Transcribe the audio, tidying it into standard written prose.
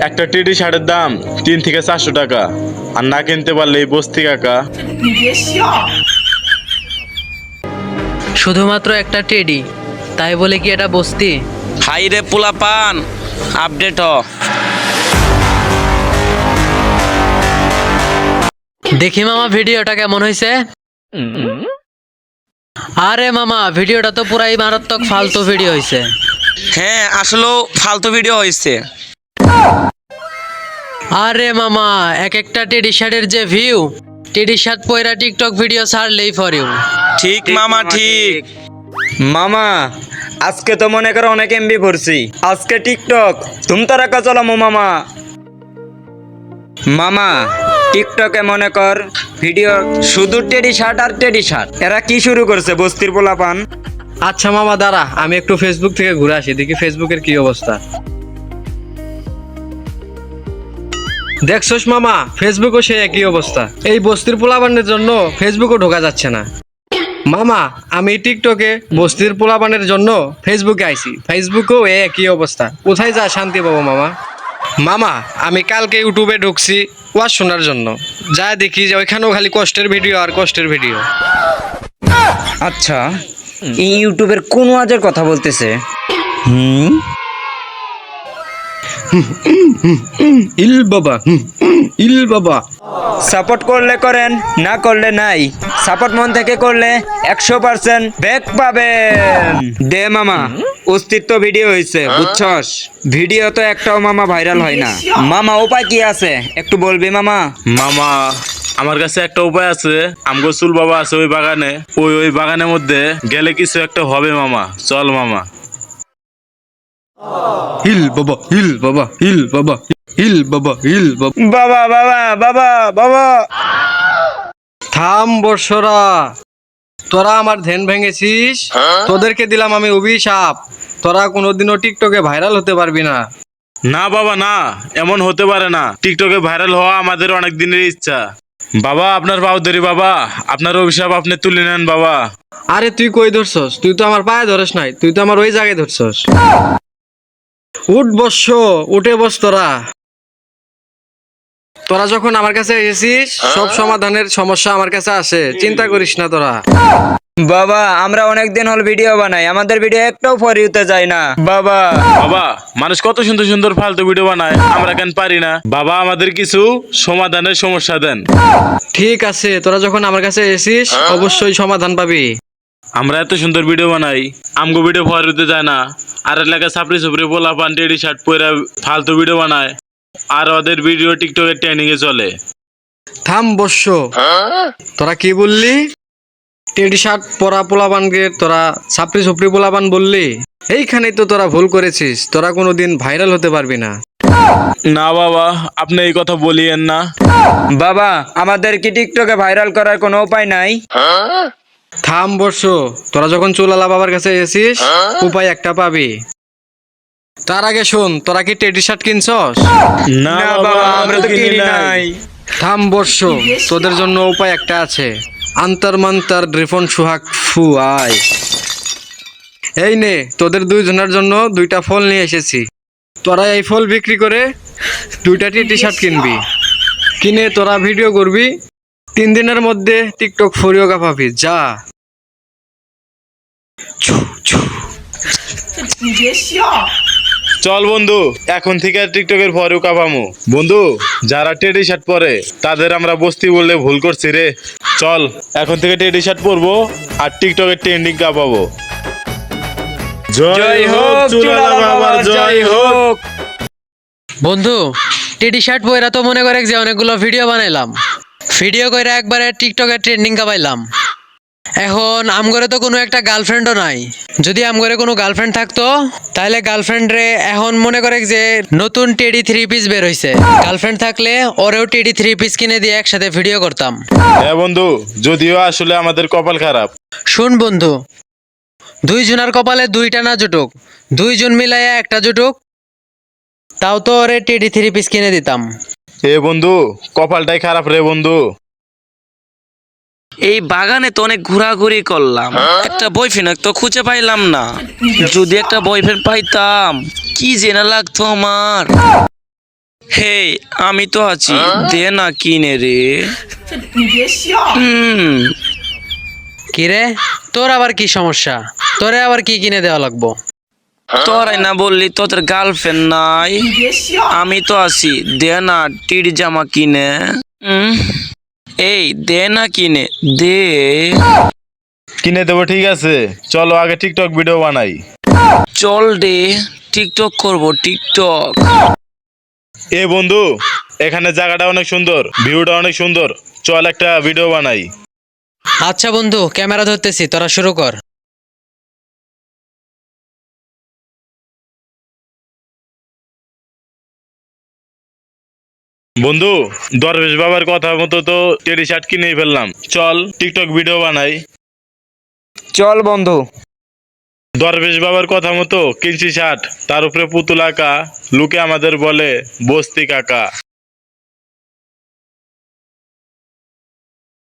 একটা টেডি শার্টের দাম 3 থেকে 400 টাকা, আর না কিনতে পারলে এই বস্তি কাকা। শুধুমাত্র একটা টেডি, তাই বলে কি এটা বস্তি? হাই রে পোলাপান, আপডেট হ। দেখি মামা ভিডিওটা কেমন হয়েছে? আরে মামা, ভিডিওটা তো পুরাই মারাত্মক ফালতু ভিডিও হয়েছে। হ্যাঁ, আসলেও ফালতু ভিডিও হয়েছে। আরে মামা, এক একটা টেডি শার্টের যে ভিউ, টেডি শার্ট পয়রা টিকটক ভিডিও ছাড়লেই ফর ইউ। ঠিক মামা, ঠিক। মামা আজকে তো মনে করো অনেক এমবি ভরছি, আজকে টিকটক তুমি তো রাখা চলামো মামা। মামা টিকটকে মনে কর ভিডিও শুধু টেডি শার্ট আর টেডি শার্ট, এরা কি শুরু করছে বস্তির পোলাপান। আচ্ছা মামা দাঁড়া, আমি একটু ফেসবুক থেকে ঘুরে আসি, দেখি ফেসবুকের কি অবস্থা। দেখছোস মামা, ফেসবুকও সে একই অবস্থা। এই বস্তির পোলাপানের জন্য ফেসবুকও ঢোকা যাচ্ছে না। মামা আমি টিকটকে বস্তির পোলাপানের জন্য ফেসবুকে আইছি, ফেসবুকেও একই অবস্থা। কোথায় যা শান্তি পাবো মামা? মামা আমি কালকে ইউটিউবে ঢুকছি ওয়াজ শোনার জন্য, যা দেখি যে ওইখানেও খালি কষ্টের ভিডিও আর কষ্টের ভিডিও। আচ্ছা এই ইউটিউবের কোন ওয়াজের কথা বলতেছে? ইল বাবা, ইল বাবা। সাপোর্ট করলে করেন, না করলে নাই। সাপোর্ট মন থেকে করলে 100% ব্যাক পাবেন। দে মামা, অস্তিত্ব ভিডিও হয়েছে বুঝছস, ভিডিও তো একটাও মামা ভাইরাল হয় না। মামা উপায় কি আছে একটু বলবি মামা? মামা আমার কাছে একটা উপায় আছে। আমগো চুল বাবা আছে ওই বাগানে, ওই বাগানের মধ্যে গেলে কিছু একটা হবে মামা, চল মামা। হিল বাবা, হিল বাবা, হিল বাবা, হিল বাবা, হিল বাবা। বাবা বাবা বাবা বাবা। থাম বর্ষরা, তোরা আমার ধ্যান ভেঙেছিস, তোদেরকে দিলাম আমি অভিশাপ, তোরা কোনোদিনও টিকটকে ভাইরাল হতে পারবি না। না বাবা না, এমন হতে পারে না। টিকটকে ভাইরাল হওয়া আমাদের অনেক দিনের ইচ্ছা। বাবা আপনার বাউদরি বাবা, আপনার অভিশাপ আপনি তুলে নেন বাবা। আরে তুই কই ধরছস? তুই তো আমার পায়ে ধরস নাই, তুই তো আমার ওই জায়গায় ধরছস। উঠ বর্ষ, উঠে বস তোরা। তোরা যখন আমার কাছে এসেছিস, সব সমাধানের সমস্যা আমার কাছে আসে, চিন্তা করিস না তোরা। বাবা আমরা অনেকদিন হল ভিডিও বানাই, আমাদের ভিডিও একটাও ফর ইউতে যায় না বাবা। বাবা মানুষ কত সুন্দর সুন্দর ফালতু ভিডিও বানায়, আমরা কেন পারি না? বাবা আমাদের কিছু সমাধানের সমস্যা দেন। ঠিক আছে, তোরা যখন আমার কাছে এসেছিস অবশ্যই সমাধান পাবি। আমরা এত সুন্দর ভিডিও বানাই, আমগো ভিডিও ফরতে যায় না। আর এলাকা সাপড়ি সুপড়ি পোলা পান টেডি শার্ট পরে ফালতু ভিডিও বানায়, আর ওদের ভিডিও টিকটকের ট্রেন্ডিং এ চলে। থাম বর্ষ, তোরা কি বললি? টেডি শার্ট পরা পোলাপানকে তোরা ছাপড়ি সুপড়ি পোলাপান বললি? এইখানেই তো তোরা ভুল করেছিস, তোরা কোনোদিন ভাইরাল হতে পারবি না। না বাবা আপনি এই কথা বলিয়েন না। বাবা আমাদের কি টিকটকে ভাইরাল করার কোনো উপায় নাই? থাম বর্ষ, তোরা যখন চুলালা বাবার কাছে এসেছিস উপায় একটা পাবি। তার আগে শোন, তোরা কি টেডি শার্ট কিনছস? না না বাবা আমরা তো কিনি নাই। থাম বর্ষ, তোদের জন্য উপায় একটা আছে। আন্তর মন্তর রিফন সুহাগ ফু আয়। এই নে, তোদের দুইজনের জন্য দুইটা ফল নিয়ে এসেছি। তোরা এই ফল বিক্রি করে দুইটা টি শার্ট কিনবি, কিনে তোরা ভিডিও করবি। 3 দিনের মধ্যে টিকটক ফরিও পাবি। যা। চল বন্ধু, এখন থেকে আর টিকটকের ফরেও কাপামু। বন্ধু যারা টেডি শার্ট পরে তাদের আমরা বস্তি বললে ভুল করছি রে। চল এখন থেকে টেডি শার্ট পরবো আর টিকটকের ট্রেন্ডিং কাঁপাবো। জয় হোক চুলালা বাবার, জয় হোক। বন্ধু টেডি শার্ট পয়রা তো মনে করে যে অনেকগুলো ভিডিও বানাইলাম, ভিডিও করে একবারে টিকটকে ট্রেন্ডিং কাপাইলাম। এখন আমগরে তো কোনো একটা গার্লফ্রেন্ডও নাই। যদি আমগরে কোনো গার্লফ্রেন্ড থাকতো তাহলে গার্লফ্রেন্ড রে এখন মনে করে যে নতুন টেডি 3 পিস বের হইছে, গার্লফ্রেন্ড থাকলে ওরেও টেডি 3 পিস কিনে দিয়ে একসাথে ভিডিও করতাম। হ্যাঁ বন্ধু, যদিও আসলে আমাদের কপাল খারাপ। শুন বন্ধু, 2 জনের কপালে 2টা না জুটুক, 2 জন মিলাইয়া একটা জুটুক, তাও তো ওরে টেডি 3 পিস কিনে দিতাম। এ বন্ধু কপালটাই খারাপ রে বন্ধু। এই বাগানে তো অনেক ঘোরাঘুরি করলাম, একটা বয়ফ্রেন্ড তো খুঁজে পাইলাম না। যদি একটা বয়ফ্রেন্ড পাইতাম কি যে না লাগতো আমার। হে আমি তো আছি, দে না কিনে রে। হুম কিরে, তোর আবার কি সমস্যা? তোরে আবার কি কিনে দেওয়া লাগবো? তোরাই না বললি তোদের গার্লফ্রেন্ড নাই? আমি তো আছি, দে না টিডি জামা কিনে। এই দে না কিনে দে। কিনে দেবো, ঠিক আছে, চলো আগে টিকটক ভিডিও বানাই। চল দে, টিকটক করব টিকটক। এ বন্ধু, এখানে জায়গাটা অনেক সুন্দর, ভিউটা অনেক সুন্দর, চল একটা ভিডিও বানাই। আচ্ছা বন্ধু, ক্যামেরা ধরতেছি, তোরা শুরু কর। বন্ধু, দরবেশ বাবার কথা মতো তো টেডি শার্ট কিনেই ফেললাম, চল টিকটক ভিডিও বানাই। চল বন্ধু। দরবেশ বাবার কথা মতো কিনছি শার্ট, তার উপরে পুতুল আঁকা, লোকে আমাদের বলে বস্তি কাকা।